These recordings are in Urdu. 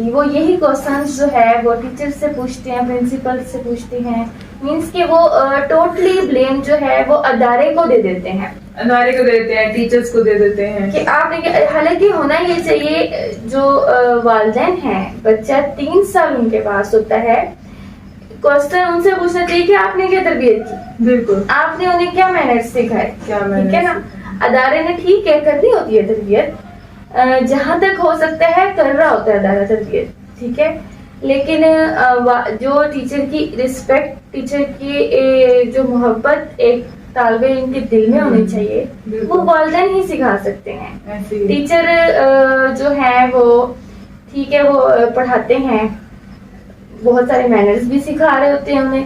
کی وہ یہی کوشچنس جو ہے وہ ٹیچر سے پوچھتے ہیں, پرنسپل سے پوچھتے ہیں, مینس کہ وہ ٹوٹلی بلیم جو ہے وہ ادارے کو دے دیتے ہیں, ادارے کو دیتے ہیں, ٹیچرز کو دے دیتے ہیں کہ آپ نے, حالانکہ ہونا یہ چاہیے جو والدین ہیں, بچہ 3 سال ان کے پاس ہوتا ہے, کوشچن ان سے پوچھنا چاہیے کہ آپ نے کیا تربیت کی, بالکل آپ نے انہیں کیا مینرز سکھائے, کیا ٹھیک ہے نا. ادارے نے ٹھیک ہے کرنی ہوتی ہے تربیت, جہاں تک ہو سکتا ہے کر رہا ہوتا ہے ادارہ تربیت, ٹھیک ہے, لیکن جو ٹیچر کی رسپیکٹ, ٹیچر کی جو محبت ایک طالب علم کے دل میں ہونی چاہیے, وہ والدین ہی سکھا سکتے ہیں. ٹیچر جو ہیں وہ ٹھیک ہے وہ پڑھاتے ہیں, بہت سارے مینرز بھی سکھا رہے ہوتے ہیں انہیں,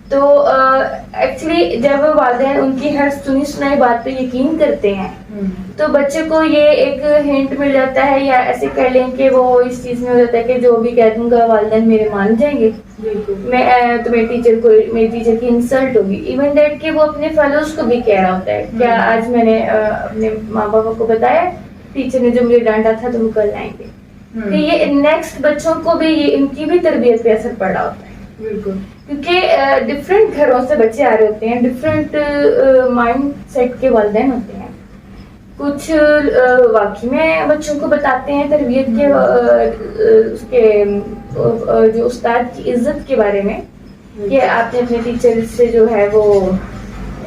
تو ایکچولی جب والدین ان کی ہر سنی سنائی بات پہ یقین کرتے ہیں تو بچے کو یہ ایک ہنٹ مل جاتا ہے, یا ایسے کہہ لیں کہ وہ اس چیز میں ہو جاتا ہے کہ جو بھی کہہ دوں گا والدین میرے مان جائیں گے, میں تو میری ٹیچر کی انسلٹ ہوگی. ایون دیٹ کہ وہ اپنے فیلوز کو بھی کہہ رہا ہوتا ہے, کیا آج میں نے اپنے ماں باپ کو بتایا ٹیچر نے جو مجھے ڈانٹا تھا تو وہ کل آئیں گے. کہ یہ نیکسٹ بچوں کو بھی یہ ان کی بھی تربیت پہ اثر پڑ رہا ہوتا ہے, بالکل, کیونکہ ڈفرینٹ گھروں سے بچے آ رہے ہوتے ہیں, ڈفرینٹ مائنڈ سیٹ کے والدین ہوتے ہیں. کچھ واقعی میں بچوں کو بتاتے ہیں تربیت کے اس کے جو استاد کی عزت کے بارے میں, کہ آپ نے اپنے ٹیچر سے جو ہے وہ,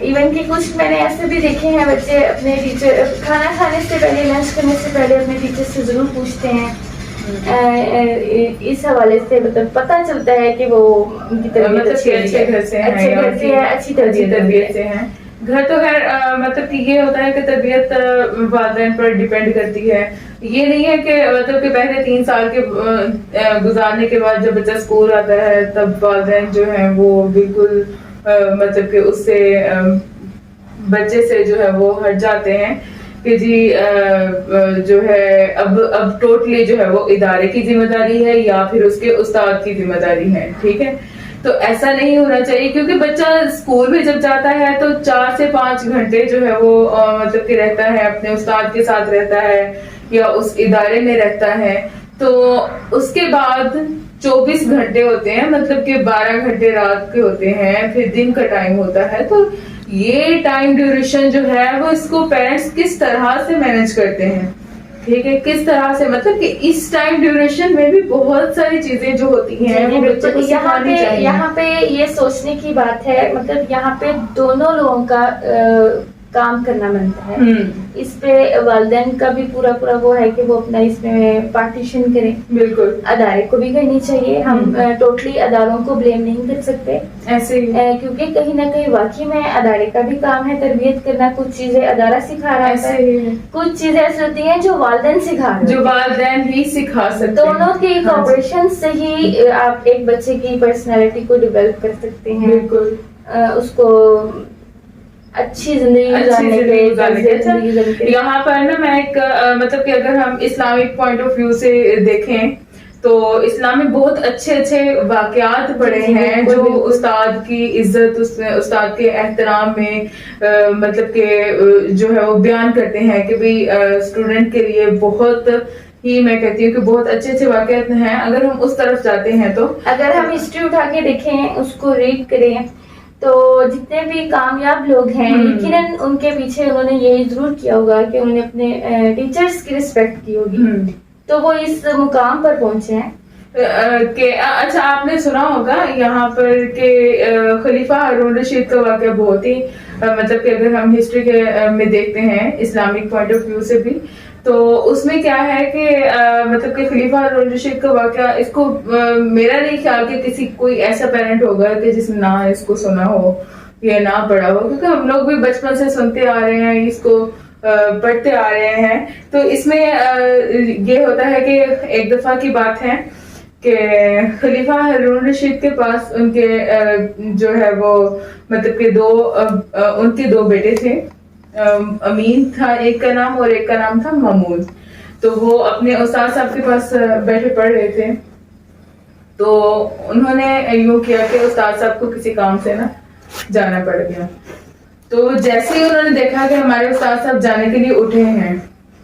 ایون کہ کچھ میں نے ایسے بھی دیکھے ہیں بچے اپنے ٹیچر کھانا کھانے سے پہلے, لنچ کرنے سے پہلے اپنے ٹیچر سے ضرور پوچھتے ہیں. اس حوالے سے مطلب پتہ چلتا ہے کہ وہ ان کی تربیت اچھے گھر سے ہیں, اچھی تربیت سے ہیں. گھر تو خیر مطلب کہ یہ ہوتا ہے کہ تربیت والدین پر ڈیپینڈ کرتی ہے. یہ نہیں ہے کہ مطلب کہ پہلے 3 سال کے گزارنے کے بعد جب بچہ اسکول آتا ہے تب والدین جو ہیں وہ بالکل مطلب کہ اس سے بچے سے جو ہے وہ ہٹ جاتے ہیں کہ جی جو ہے اب ٹوٹلی جو ہے وہ ادارے کی ذمہ داری ہے یا پھر اس کے استاد کی ذمہ داری ہے, ٹھیک ہے. تو ایسا نہیں ہونا چاہیے, کیونکہ بچہ اسکول میں جب جاتا ہے تو 4 سے 5 گھنٹے جو ہے وہ مطلب کہ رہتا ہے اپنے استاد کے ساتھ رہتا ہے یا اس ادارے میں رہتا ہے. تو اس کے بعد 24 گھنٹے ہوتے ہیں, مطلب کہ 12 گھنٹے رات کے ہوتے ہیں, پھر دن کا ٹائم ہوتا ہے. تو یہ ٹائم ڈیوریشن جو ہے وہ اس کو پیرنٹس کس طرح سے مینج کرتے ہیں, ٹھیک ہے, کس طرح سے, مطلب کہ اس ٹائم ڈیوریشن میں بھی بہت ساری چیزیں جو ہوتی ہیں وہ بچے کو سکھانی چاہیے. یہاں پہ یہ سوچنے کی بات ہے, مطلب یہاں پہ دونوں لوگوں کا کام کرنا بنتا ہے. اس پہ والدین کا بھی پورا وہ ہے کہ وہ اپنا اس میں پارٹیشن کریں. بالکل, ادارے کو بھی کرنی چاہیے. ہم ٹوٹلی اداروں کو بلیم نہیں کر سکتے ایسے ہی, کیونکہ کہیں نہ کہیں واقعی میں ادارے کا بھی کام ہے تربیت کرنا. کچھ چیزیں ادارہ سکھا رہا ہے, کچھ چیزیں ایسی ہوتی ہیں جو والدین سکھا رہے ہیں, جو والدین ہی سکھا سکتے ہیں. دونوں کی کوآپریشن سے ہی آپ ایک بچے کی پرسنالٹی کو ڈیولپ کر سکتے ہیں. بالکل, اس کو اچھی زندگی گزارنے کے. یہاں پر نا میں ایک مطلب کہ اگر ہم اسلامک پوائنٹ آف ویو سے دیکھیں تو اسلام میں بہت اچھے واقعات پڑے ہیں جو استاد کی عزت, استاد کے احترام میں مطلب کہ جو ہے وہ بیان کرتے ہیں کہ بھی اسٹوڈنٹ کے لیے بہت ہی, میں کہتی ہوں کہ بہت اچھے واقعات ہیں. اگر ہم اس طرف جاتے ہیں تو اگر ہم ہسٹری اٹھا کے دیکھیں, اس کو ریڈ کریں, تو جتنے بھی کامیاب لوگ ہیں یقیناً ان کے پیچھے انہوں نے یہی ضرور کیا ہوگا کہ انہوں نے اپنے ٹیچرز کی رسپیکٹ کی ہوگی, تو وہ اس مقام پر پہنچے ہیں. کہ اچھا آپ نے سنا ہوگا یہاں پر کہ خلیفہ ہارون رشید کا واقعہ بہت ہی مطلب کہ اگر ہم ہسٹری کے میں دیکھتے ہیں اسلامک پوائنٹ آف ویو سے بھی, تو اس میں کیا ہے کہ مطلب کہ خلیفہ ہارون رشید کا واقعہ, اس کو میرا نہیں خیال کہ کسی کوئی ایسا پیرنٹ ہوگا کہ جس نے نہ اس کو سنا ہو یا نہ پڑھا ہو, کیونکہ ہم لوگ بھی بچپن سے سنتے آ رہے ہیں, اس کو پڑھتے آ رہے ہیں. تو اس میں یہ ہوتا ہے کہ ایک دفعہ کی بات ہے کہ خلیفہ ہارون رشید کے پاس ان کے جو ہے وہ مطلب کہ ان کے 2 بیٹے تھے. امین تھا ایک کا نام اور ایک کا نام تھا مامون. تو وہ اپنے استاد صاحب کے پاس بیٹھے پڑھ رہے تھے, تو انہوں نے یوں کیا کہ استاد صاحب کو کسی کام سے نا جانا پڑ گیا. تو جیسے ہی انہوں نے دیکھا کہ ہمارے استاد صاحب جانے کے لیے اٹھے ہیں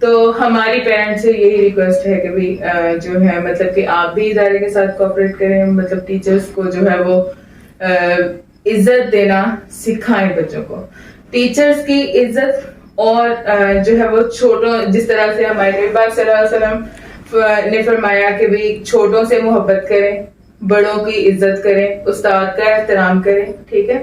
تو ہماری پیرنٹس سے یہی ریکویسٹ ہے کہ بھی جو ہے مطلب کہ آپ بھی ادارے کے ساتھ کوآپریٹ کریں, مطلب ٹیچرز کو جو ہے وہ عزت دینا سکھائیں بچوں کو. ٹیچرز کی عزت اور جو ہے وہ چھوٹوں, جس طرح سے ہمارے نبی پاک صلی اللہ علیہ وسلم نے فرمایا کہ بھی چھوٹوں سے محبت کریں, بڑوں کی عزت کریں, استاد کا احترام کریں, ٹھیک ہے.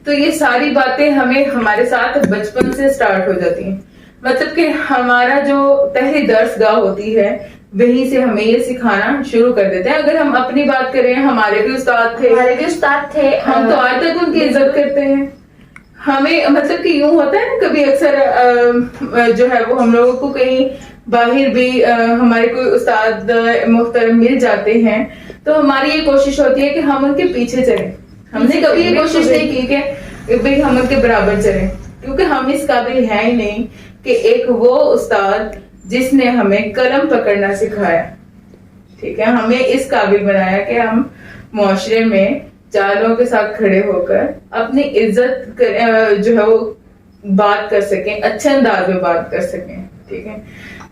تو یہ ساری باتیں ہمیں ہمارے ساتھ بچپن سے سٹارٹ ہو جاتی ہیں. مطلب کہ ہمارا جو پہلی درس گاہ ہوتی ہے وہیں سے ہمیں یہ سکھانا شروع کر دیتے ہیں. اگر ہم اپنی بات کریں, ہمارے بھی استاد تھے, ہم تو آج تک ان کی عزت کرتے ہیں. ہمیں مطلب کہ یوں ہوتا ہے نا, کبھی اکثر جو ہے وہ ہم لوگوں کو کہیں باہر بھی ہمارے کوئی استاد محترم مل جاتے ہیں تو ہماری یہ کوشش ہوتی ہے کہ ہم ان کے پیچھے چلیں. ہم نے کبھی یہ کوشش نہیں کی کہ بھئی ہم ان کے برابر چلیں, کیونکہ ہم اس قابل ہیں ہی نہیں کہ ایک وہ استاد جس نے ہمیں قلم پکڑنا سکھایا, ٹھیک ہے, ہمیں اس قابل بنایا کہ ہم معاشرے میں چار لوگوں کے ساتھ کھڑے ہو کر اپنی عزت جو ہے وہ بات کر سکیں, اچھے انداز میں بات کر سکیں, ٹھیک ہے.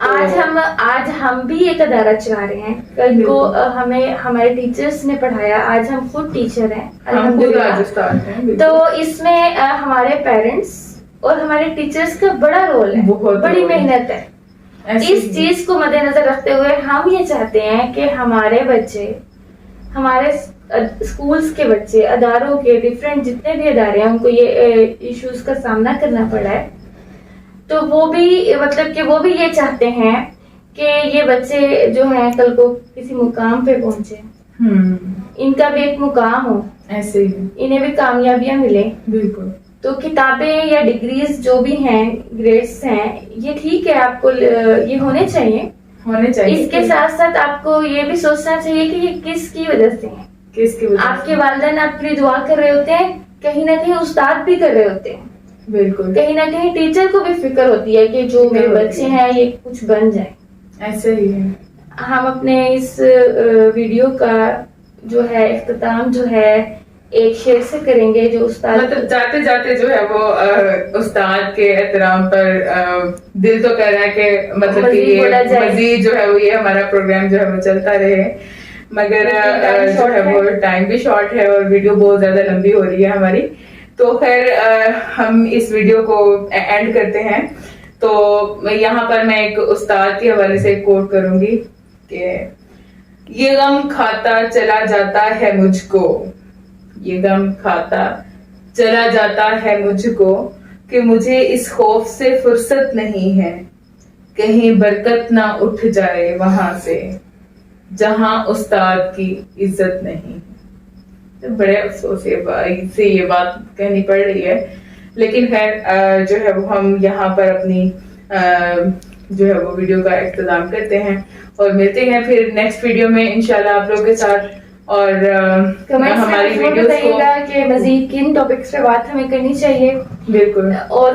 آج ہم بھی ایک ادارہ چلا رہے ہیں. کل کو ہمیں ہمارے ٹیچرز نے پڑھایا, آج ہم خود ٹیچر ہیں الحمدللہ. تو اس میں ہمارے پیرنٹس اور ہمارے ٹیچرز کا بڑا رول ہے, بڑی محنت ہے. اس چیز کو مد نظر رکھتے ہوئے ہم یہ چاہتے ہیں کہ ہمارے بچے, ہمارے اسکولز کے بچے, اداروں کے ڈفرینٹ جتنے بھی ادارے ہیں ان کو یہ ایشوز کا سامنا کرنا پڑا ہے, تو وہ بھی مطلب کہ وہ بھی یہ چاہتے ہیں کہ یہ بچے جو ہیں کل کو کسی مقام پہ پہنچے, ان کا بھی ایک مقام ہو, ایسے ہی انہیں بھی کامیابیاں ملے. بالکل. تو کتابیں یا ڈگریز جو بھی ہیں, گریڈس ہیں, یہ ٹھیک ہے, آپ کو یہ ہونے چاہیے. اس کے ساتھ ساتھ آپ کو یہ بھی سوچنا چاہیے کہ یہ کس کی وجہ سے ہیں. آپ کے والدین آپ کے لیے دعا کر رہے ہوتے ہیں, کہیں نہ کہیں استاد بھی کر رہے ہوتے ہیں, بالکل, کہیں نہ کہیں ٹیچر کو بھی فکر ہوتی ہے کہ جو میرے بچے ہیں یہ کچھ بن جائیں. ایسے ہی ہے. ہم اپنے اس ویڈیو کا جو ہے اختتام جو ہے ایک شعر سے کریں گے جو استاد, مطلب جاتے جاتے جو ہے وہ استاد کے احترام پر دل تو کر رہا ہے کہ مطلب کہ یہ مزید جو ہے وہ یہ ہمارا پروگرام جو ہے وہ چلتا رہے, مگر جو ہے وہ ٹائم بھی شارٹ ہے اور ویڈیو بہت زیادہ لمبی ہو رہی ہے ہماری. تو خیر ہم اس ویڈیو کو اینڈ کرتے ہیں. تو یہاں پر میں ایک استاد کے حوالے سے کوٹ کروں گی کہ یہ غم کھاتا چلا جاتا ہے مجھ کو, یہ غم کھاتا چلا جاتا ہے مجھ کو کہ مجھے اس خوف سے فرصت نہیں ہے کہیں برکت نہ اٹھ جائے وہاں سے جہاں استاد کی عزت نہیں. بڑے افسوس سے یہ بات کہنی پڑ رہی ہے, لیکن خیر جو ہے وہ ہم یہاں پر اپنی جو ہے وہ ویڈیو کا اختتام کرتے ہیں اور ملتے ہیں پھر نیکسٹ ویڈیو میں انشاءاللہ آپ لوگوں کے ساتھ. اور ہماری ویڈیوز کو کہ مزید کن ٹاپکس پہ بات ہمیں کرنی چاہیے, بالکل, اور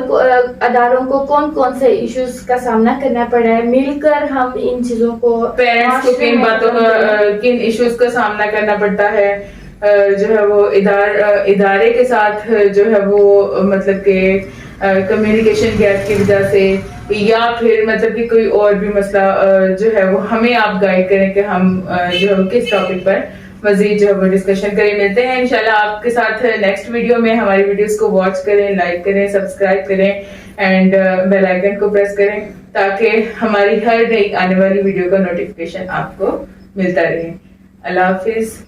اداروں کو کون کون سے ایشوز کا سامنا کرنا پڑا ہے, مل کر ہم ان چیزوں کو, پیرنٹس کو کن باتوں کا, کن ایشوز کا سامنا کرنا پڑتا ہے جو ہے وہ ادارے کے ساتھ جو ہے وہ مطلب کہ کمیونیکیشن گیپ کی وجہ سے, یا پھر مطلب کہ کوئی اور بھی مسئلہ جو ہے وہ ہمیں آپ گائیڈ کریں کہ ہم جو ہے کس ٹاپک پر مزید جو ہے وہ ڈسکشن کریں. ملتے ہیں انشاءاللہ آپ کے ساتھ نیکسٹ ویڈیو میں. ہماری ویڈیوز کو واچ کریں, لائک کریں, سبسکرائب کریں اینڈ بیل آئیکن کو پریس کریں تاکہ ہماری ہر نئی آنے والی ویڈیو کا نوٹیفیکیشن آپ کو ملتا رہے. اللہ حافظ.